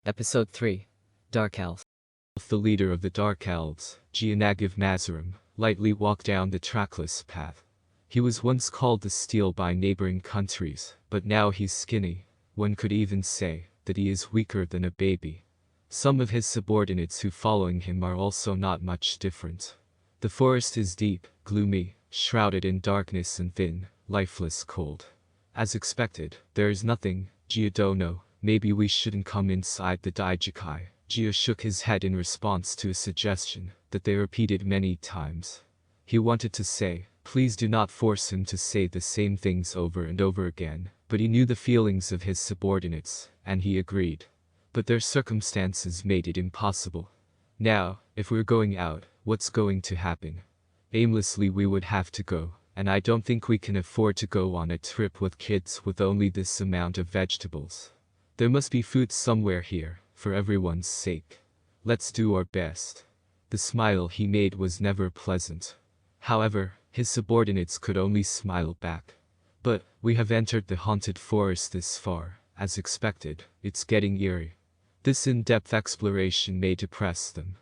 Episode 3 Dark Elf. The leader of the Dark Elves, Mynoghra Mazarim, lightly walked down the trackless path. He was once called the Steel by neighboring countries, but now he's skinny. One could even say that he is weaker than a baby. Some of his subordinates who following him are also not much different. The forest is deep, gloomy, shrouded in darkness and thin, lifeless cold. As expected, there is nothing. Gia don't know. Maybe we shouldn't come inside the Daijikai. Gia shook his head in response to a suggestion that they repeated many times. He wanted to say, please do not force him to say the same things over and over again, but he knew the feelings of his subordinates, and he agreed. But their circumstances made it impossible. Now, if we're going out, what's going to happen? Aimlessly we would have to go, and I don't think we can afford to go on a trip with kids with only this amount of vegetables. There must be food somewhere here, for everyone's sake. Let's do our best. The smile he made was never pleasant. However, his subordinates could only smile back. But, we have entered the haunted forest this far. As expected, it's getting eerie. This in-depth exploration may depress them.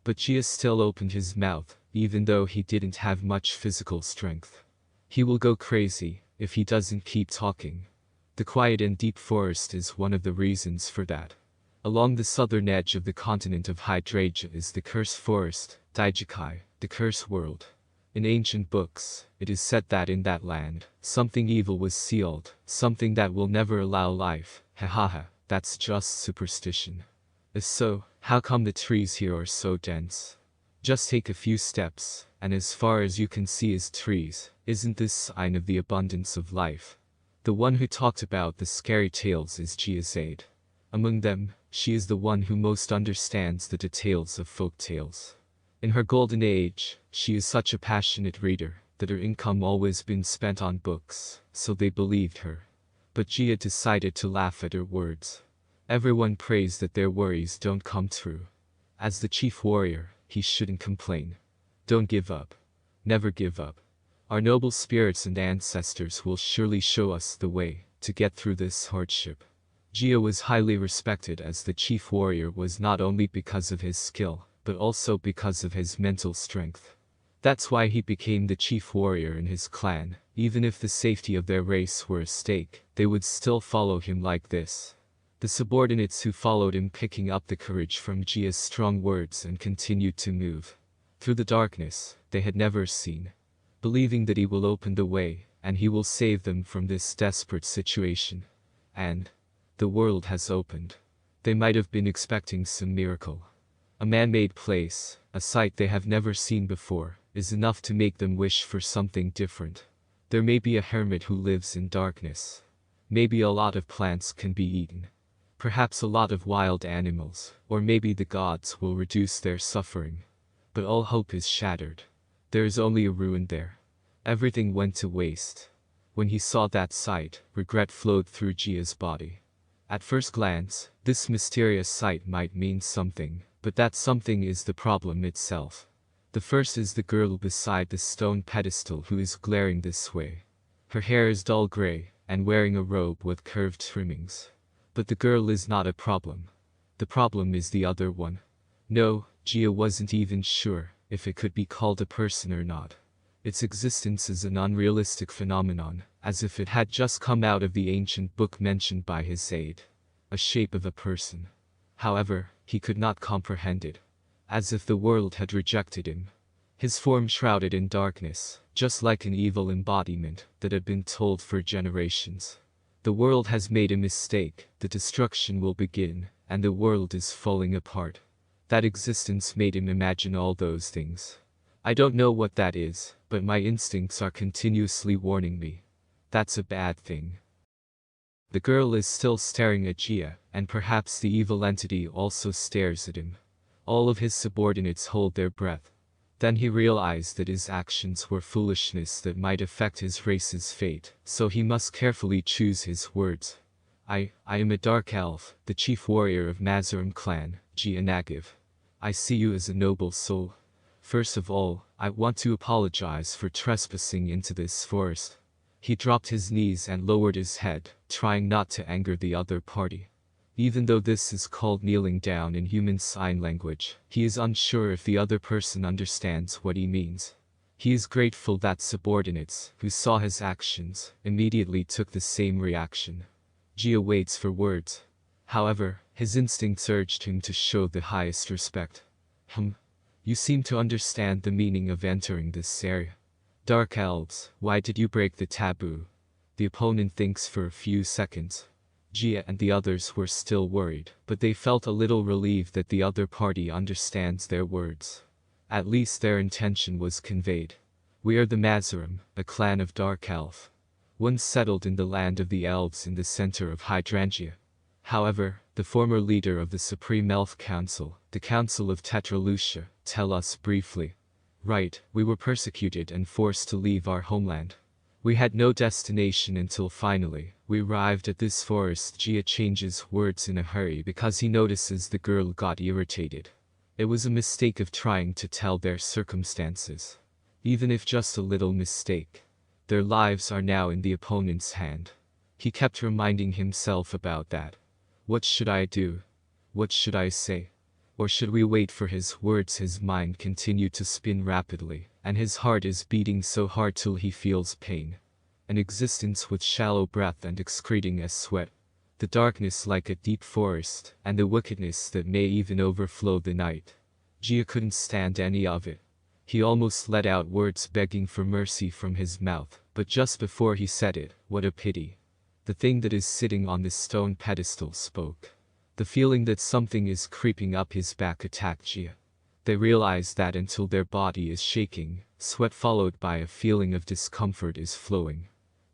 But Gia still opened his mouth, even though he didn't have much physical strength. He will go crazy if he doesn't keep talking. The quiet and deep forest is one of the reasons for that. Along the southern edge of the continent of Hydrasia is the Cursed Forest, Daijikai, the Cursed World. In ancient books, it is said that in that land, something evil was sealed, something that will never allow life. Hahaha, that's just superstition. If so, how come the trees here are so dense? Just take a few steps, and as far as you can see is trees. Isn't this sign of the abundance of life? The one who talked about the scary tales is Gia's aide. Among them, she is the one who most understands the details of folk tales. In her golden age, she is such a passionate reader that her income always been spent on books, so they believed her. But Gia decided to laugh at her words. Everyone prays that their worries don't come true. As the chief warrior, he shouldn't complain. Don't give up. Never give up. Our noble spirits and ancestors will surely show us the way to get through this hardship. Gia was highly respected as the chief warrior was not only because of his skill, but also because of his mental strength. That's why he became the chief warrior in his clan. Even if the safety of their race were at stake, they would still follow him like this. The subordinates who followed him picking up the courage from Gia's strong words and continued to move through the darkness they had never seen, believing that he will open the way, and he will save them from this desperate situation. And the world has opened. They might have been expecting some miracle. A man-made place, a sight they have never seen before, is enough to make them wish for something different. There may be a hermit who lives in darkness. Maybe a lot of plants can be eaten. Perhaps a lot of wild animals, or maybe the gods will reduce their suffering. But all hope is shattered. There is only a ruin there. Everything went to waste. When he saw that sight, regret flowed through Gia's body. At first glance, this mysterious sight might mean something, but that something is the problem itself. The first is the girl beside the stone pedestal who is glaring this way. Her hair is dull gray, and wearing a robe with curved trimmings. But the girl is not a problem. The problem is the other one. No, Gia wasn't even sure if it could be called a person or not. Its existence is an unrealistic phenomenon, as if it had just come out of the ancient book mentioned by his aide. A shape of a person. However, he could not comprehend it. As if the world had rejected him. His form shrouded in darkness, just like an evil embodiment that had been told for generations. The world has made a mistake, the destruction will begin, and the world is falling apart. That existence made him imagine all those things. I don't know what that is, but my instincts are continuously warning me. That's a bad thing. The girl is still staring at Gia, and perhaps the evil entity also stares at him. All of his subordinates hold their breath. Then he realized that his actions were foolishness that might affect his race's fate, so he must carefully choose his words. I am a dark elf, the chief warrior of Mazarim clan, Mynoghra. I see you as a noble soul. First of all, I want to apologize for trespassing into this forest. He dropped his knees and lowered his head, trying not to anger the other party. Even though this is called kneeling down in human sign language, he is unsure if the other person understands what he means. He is grateful that subordinates, who saw his actions, immediately took the same reaction. Jia waits for words. However, his instincts urged him to show the highest respect. You seem to understand the meaning of entering this area. Dark elves, why did you break the taboo? The opponent thinks for a few seconds. Jia and the others were still worried, but they felt a little relieved that the other party understands their words. At least their intention was conveyed. We are the Mazarim, a clan of Dark Elf. Once settled in the land of the elves in the center of Hydrangea. However, the former leader of the Supreme Elf Council, the Council of Tetralucia, tell us briefly. Right, we were persecuted and forced to leave our homeland. We had no destination until finally, we arrived at this forest. Jia changes words in a hurry because he notices the girl got irritated. It was a mistake of trying to tell their circumstances. Even if just a little mistake. Their lives are now in the opponent's hand. He kept reminding himself about that. What should I do? What should I say? Or should we wait for his words? His mind continued to spin rapidly, and his heart is beating so hard till he feels pain. An existence with shallow breath and excreting as sweat. The darkness like a deep forest, and the wickedness that may even overflow the night. Jia couldn't stand any of it. He almost let out words begging for mercy from his mouth, but just before he said it, what a pity. The thing that is sitting on this stone pedestal spoke. The feeling that something is creeping up his back attacked Jia. They realize that until their body is shaking, sweat followed by a feeling of discomfort is flowing.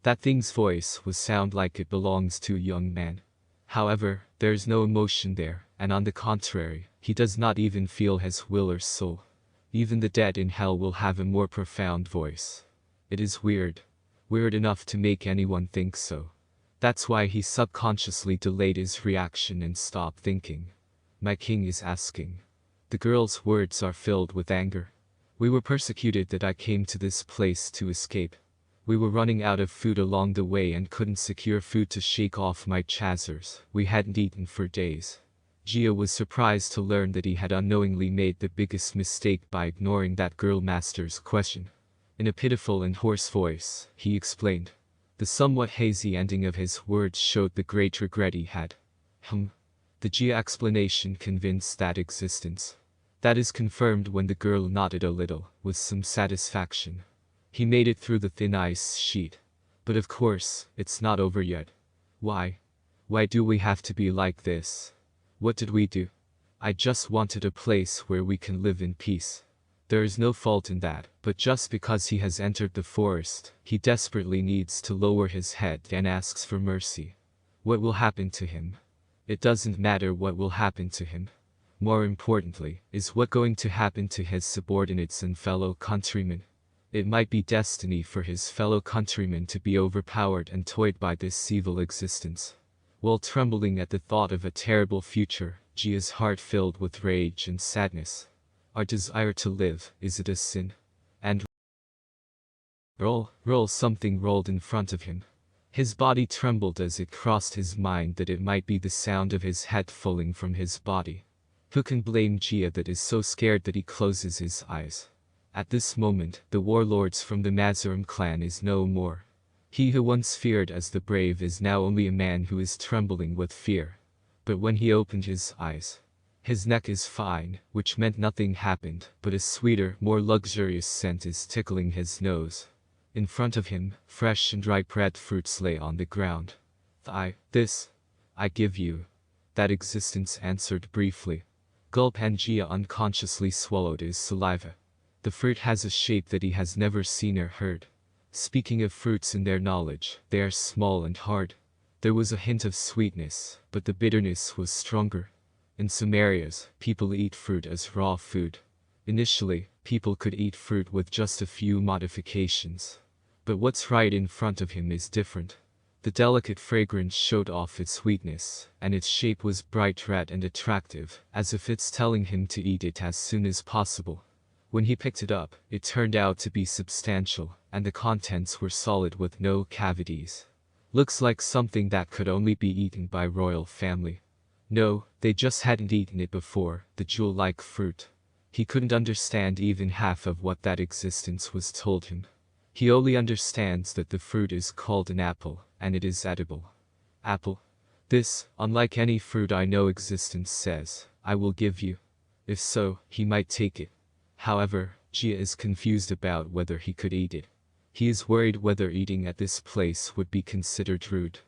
That thing's voice would sound like it belongs to a young man. However, there is no emotion there, and on the contrary, he does not even feel his will or soul. Even the dead in hell will have a more profound voice. It is weird. Weird enough to make anyone think so. That's why he subconsciously delayed his reaction and stopped thinking. My king is asking. The girl's words are filled with anger. We were persecuted that I came to this place to escape. We were running out of food along the way and couldn't secure food to shake off my chasers. We hadn't eaten for days. Jia was surprised to learn that he had unknowingly made the biggest mistake by ignoring that girl master's question. In a pitiful and hoarse voice, he explained. The somewhat hazy ending of his words showed the great regret he had. The Jia explanation convinced that existence. That is confirmed when the girl nodded a little, with some satisfaction. He made it through the thin ice sheet. But of course, it's not over yet. Why? Why do we have to be like this? What did we do? I just wanted a place where we can live in peace. There is no fault in that, but just because he has entered the forest, he desperately needs to lower his head and asks for mercy. What will happen to him? It doesn't matter what will happen to him. More importantly, is what going to happen to his subordinates and fellow countrymen. It might be destiny for his fellow countrymen to be overpowered and toyed by this evil existence. While trembling at the thought of a terrible future, Jia's heart filled with rage and sadness. Our desire to live, is it a sin? And roll, something rolled in front of him. His body trembled as it crossed his mind that it might be the sound of his head falling from his body. Who can blame Jia that is so scared that he closes his eyes? At this moment, the warlords from the Mazarim clan is no more. He who once feared as the brave is now only a man who is trembling with fear. But when he opened his eyes, his neck is fine, which meant nothing happened, but a sweeter, more luxurious scent is tickling his nose. In front of him, fresh and ripe red fruits lay on the ground. I give you. That existence answered briefly. Gulp, and Jia unconsciously swallowed his saliva. The fruit has a shape that he has never seen or heard. Speaking of fruits in their knowledge, they are small and hard. There was a hint of sweetness, but the bitterness was stronger. In some areas, people eat fruit as raw food. Initially, people could eat fruit with just a few modifications. But what's right in front of him is different. The delicate fragrance showed off its sweetness, and its shape was bright red and attractive, as if it's telling him to eat it as soon as possible. When he picked it up, it turned out to be substantial, and the contents were solid with no cavities. Looks like something that could only be eaten by royal family. No, they just hadn't eaten it before, the jewel-like fruit. He couldn't understand even half of what that existence was told him. He only understands that the fruit is called an apple, and it is edible. Apple? This, unlike any fruit I know existence says, I will give you. If so, he might take it. However, Jia is confused about whether he could eat it. He is worried whether eating at this place would be considered rude.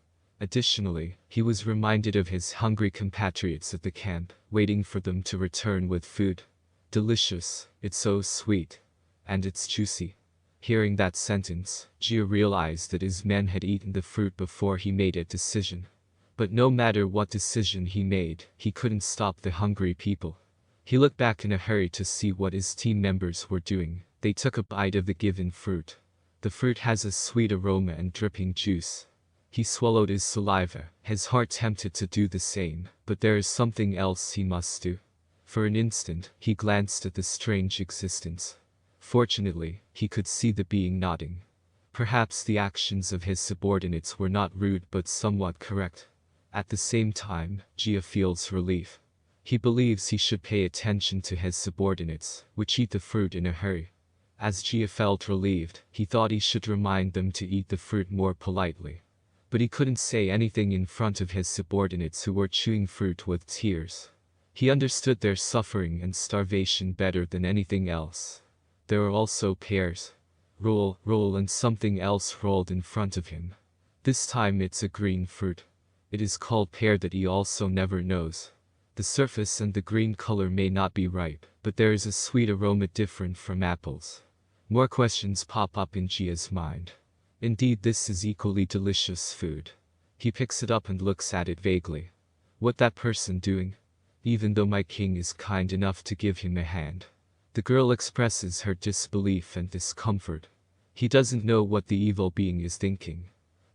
Additionally, he was reminded of his hungry compatriots at the camp, waiting for them to return with food. Delicious, it's so sweet. And it's juicy. Hearing that sentence, Jia realized that his men had eaten the fruit before he made a decision. But no matter what decision he made, he couldn't stop the hungry people. He looked back in a hurry to see what his team members were doing. They took a bite of the given fruit. The fruit has a sweet aroma and dripping juice. He swallowed his saliva, his heart tempted to do the same, but there is something else he must do. For an instant, he glanced at the strange existence. Fortunately, he could see the being nodding. Perhaps the actions of his subordinates were not rude but somewhat correct. At the same time, Jia feels relief. He believes he should pay attention to his subordinates, which eat the fruit in a hurry. As Jia felt relieved, he thought he should remind them to eat the fruit more politely. But he couldn't say anything in front of his subordinates who were chewing fruit with tears. He understood their suffering and starvation better than anything else. There were also pears. Roll, and something else rolled in front of him. This time it's a green fruit. It is called pear that he also never knows. The surface and the green color may not be ripe, but there is a sweet aroma different from apples. More questions pop up in Jia's mind. Indeed, this is equally delicious food. He picks it up and looks at it vaguely. What that person doing? Even though my king is kind enough to give him a hand. The girl expresses her disbelief and discomfort. He doesn't know what the evil being is thinking.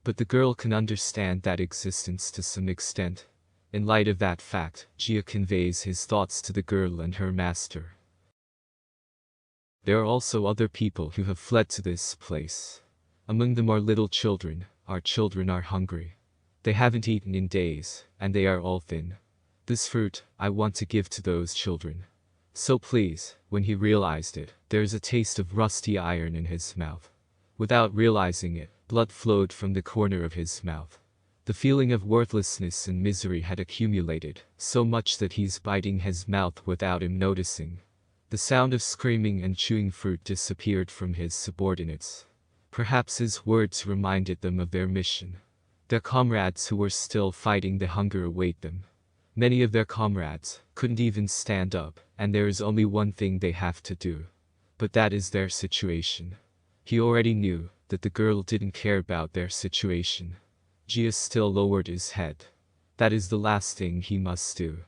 But the girl can understand that existence to some extent. In light of that fact, Jia conveys his thoughts to the girl and her master. There are also other people who have fled to this place. Among them are little children. Our children are hungry. They haven't eaten in days, and they are all thin. This fruit, I want to give to those children. So please, when he realized it, there is a taste of rusty iron in his mouth. Without realizing it, blood flowed from the corner of his mouth. The feeling of worthlessness and misery had accumulated, so much that he's biting his mouth without him noticing. The sound of screaming and chewing fruit disappeared from his subordinates. Perhaps his words reminded them of their mission. Their comrades who were still fighting the hunger await them. Many of their comrades couldn't even stand up, and there is only one thing they have to do. But that is their situation. He already knew that the girl didn't care about their situation. Jia still lowered his head. That is the last thing he must do.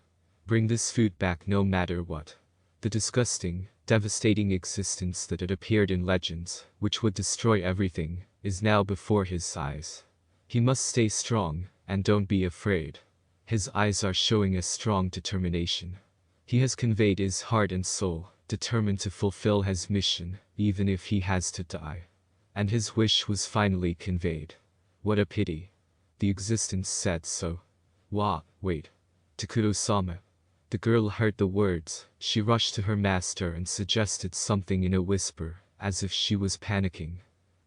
Bring this food back no matter what. The disgusting, devastating existence that had appeared in legends, which would destroy everything, is now before his eyes. He must stay strong, and don't be afraid. His eyes are showing a strong determination. He has conveyed his heart and soul, determined to fulfill his mission, even if he has to die. And his wish was finally conveyed. What a pity. The existence said so. Wait. Takuro-sama. The girl heard the words. She rushed to her master and suggested something in a whisper, as if she was panicking.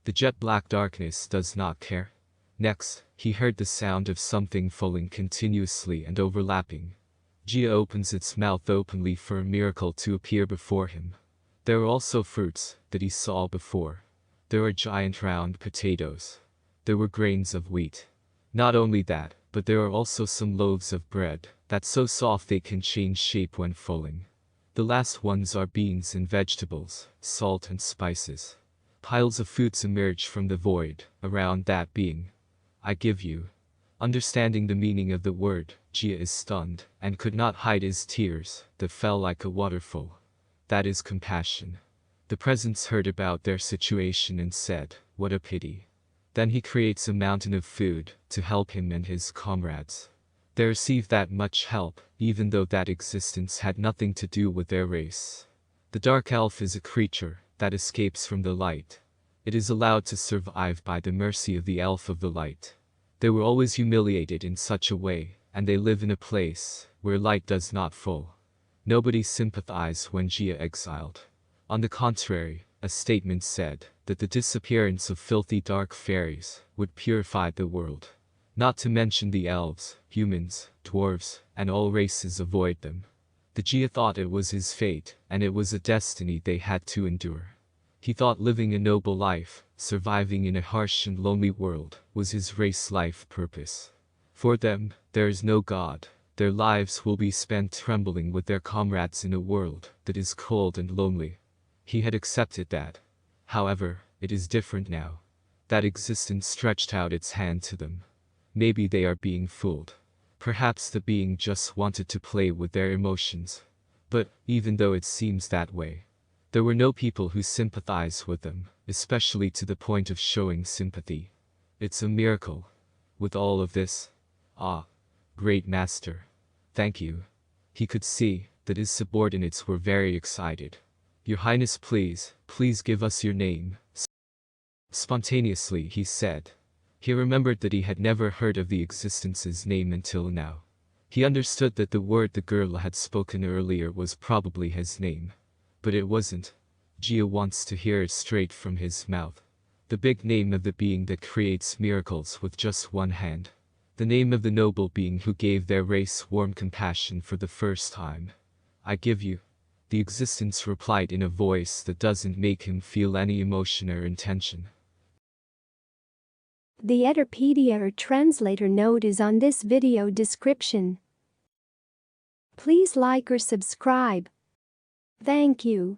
The jet-black darkness does not care. Next, he heard the sound of something falling continuously and overlapping. Jia opens its mouth openly for a miracle to appear before him. There are also fruits that he saw before. There are giant round potatoes. There were grains of wheat. Not only that, but there are also some loaves of bread, that's so soft they can change shape when falling. The last ones are beans and vegetables, salt and spices. Piles of foods emerge from the void, around that being. I give you. Understanding the meaning of the word, Jia is stunned, and could not hide his tears, that fell like a waterfall. That is compassion. The presence heard about their situation and said, what a pity. Then he creates a mountain of food, to help him and his comrades. They receive that much help, even though that existence had nothing to do with their race. The dark elf is a creature that escapes from the light. It is allowed to survive by the mercy of the elf of the light. They were always humiliated in such a way, and they live in a place where light does not fall. Nobody sympathized when Jia exiled. On the contrary, a statement said that the disappearance of filthy dark fairies would purify the world. Not to mention the elves, humans, dwarves, and all races avoid them. The Jia thought it was his fate, and it was a destiny they had to endure. He thought living a noble life, surviving in a harsh and lonely world, was his race life purpose. For them, there is no God. Their lives will be spent trembling with their comrades in a world that is cold and lonely. He had accepted that. However, it is different now. That existence stretched out its hand to them. Maybe they are being fooled. Perhaps the being just wanted to play with their emotions. But, even though it seems that way, there were no people who sympathize with them, especially to the point of showing sympathy. It's a miracle. With all of this, great master. Thank you. He could see that his subordinates were very excited. Your Highness, please give us your name. Spontaneously, he said. He remembered that he had never heard of the existence's name until now. He understood that the word the girl had spoken earlier was probably his name. But it wasn't. Jia wants to hear it straight from his mouth. The big name of the being that creates miracles with just one hand. The name of the noble being who gave their race warm compassion for the first time. I give you. The existence replied in a voice that doesn't make him feel any emotion or intention. The Eterpedia or translator note is on this video description. Please like or subscribe. Thank you.